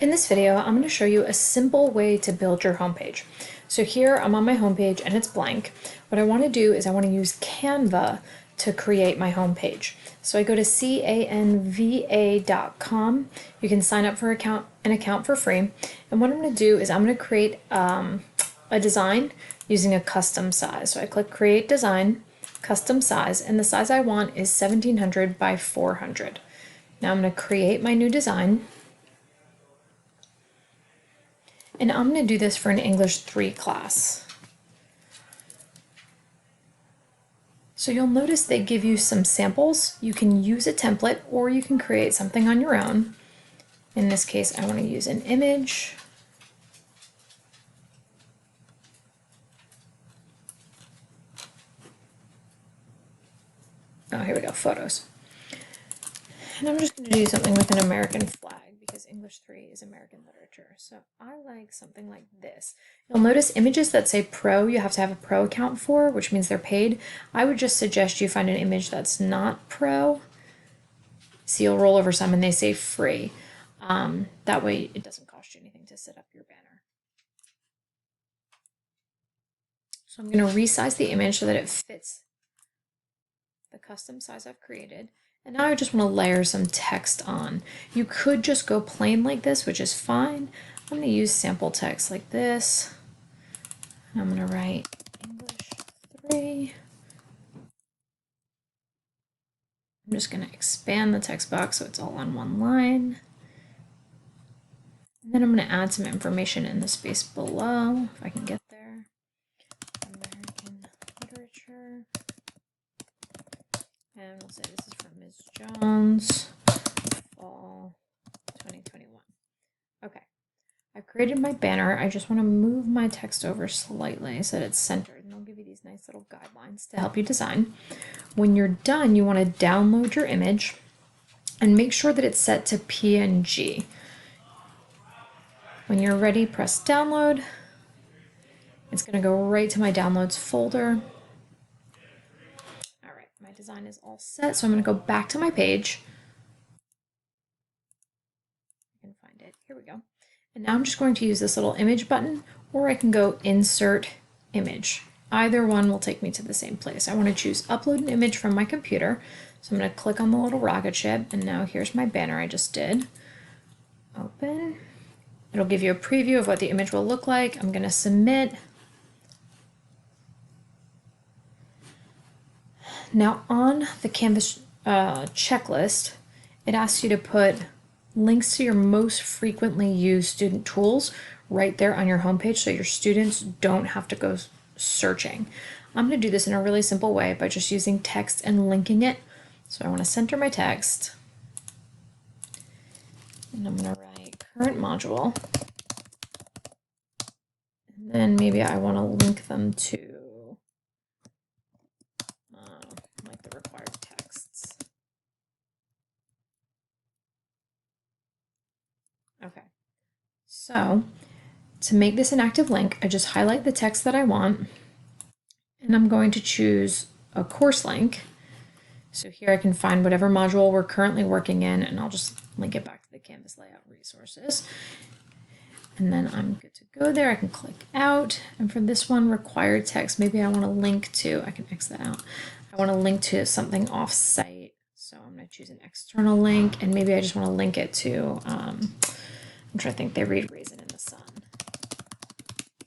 In this video, I'm going to show you a simple way to build your homepage. So here I'm on my homepage and it's blank. What I want to do is I want to use Canva to create my homepage. So I go to canva.com. You can sign up for an account for free. And what I'm going to do is I'm going to create a design using a custom size. So I click Create Design, Custom Size, and the size I want is 1700 by 400. Now I'm going to create my new design. And I'm going to do this for an English 3 class. So you'll notice they give you some samples. You can use a template or you can create something on your own. In this case, I want to use an image. Oh, here we go, photos. And I'm just going to do something with an American flag because English 3 is American literature. So I like something like this. You'll notice images that say pro, you have to have a pro account for, which means they're paid. I would just suggest you find an image that's not pro. See, you'll roll over some and they say free. That way it doesn't cost you anything to set up your banner. So I'm going to resize the image so that it fits the custom size I've created. And now I just want to layer some text on. You could just go plain like this, which is fine. I'm going to use sample text like this. And I'm going to write English 3. I'm just going to expand the text box so it's all on one line. And then I'm going to add some information in the space below, if I can get there. American literature. And we'll say this is from Ms. Jones, fall 2021. Okay, I've created my banner. I just want to move my text over slightly so that it's centered, and I'll give you these nice little guidelines to help you design. When you're done, you want to download your image and make sure that it's set to PNG. When you're ready, press download. It's going to go right to my downloads folder. My design is all set, so I'm going to go back to my page. I can find it. Here we go. And now I'm just going to use this little image button, or I can go insert image. Either one will take me to the same place. I want to choose upload an image from my computer. So I'm going to click on the little rocket ship, and now here's my banner I just did. Open. It'll give you a preview of what the image will look like. I'm going to submit. Now on the Canvas checklist, it asks you to put links to your most frequently used student tools right there on your homepage so your students don't have to go searching. I'm going to do this in a really simple way by just using text and linking it. So I want to center my text. And I'm going to write current module. And then maybe I want to link them to required texts. Okay, so to make this an active link, I just highlight the text that I want, and I'm going to choose a course link. So here I can find whatever module we're currently working in, and I'll just link it back to the Canvas layout resources. And then I'm good to go there. I can click out, and for this one, required text, maybe I want to link to, I can X that out. I want to link to something off-site, so I'm going to choose an external link, and maybe I just want to link it to, I'm trying to think, they read Raisin in the Sun.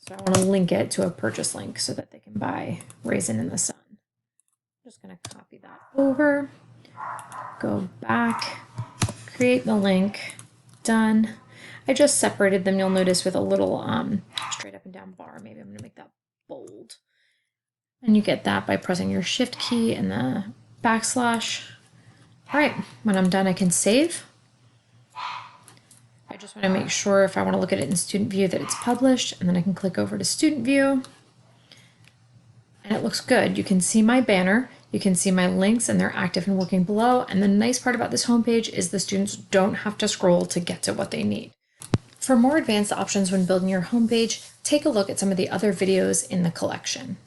So I want to link it to a purchase link so that they can buy Raisin in the Sun. I'm just going to copy that over, go back, create the link, done. I just separated them, you'll notice, with a little straight up and down bar. Maybe I'm going to make that bold. And you get that by pressing your shift key and the backslash. All right, when I'm done, I can save. I just want to make sure if I want to look at it in student view that it's published, and then I can click over to student view. And it looks good. You can see my banner, you can see my links, and they're active and working below. And the nice part about this homepage is the students don't have to scroll to get to what they need. For more advanced options when building your homepage, take a look at some of the other videos in the collection.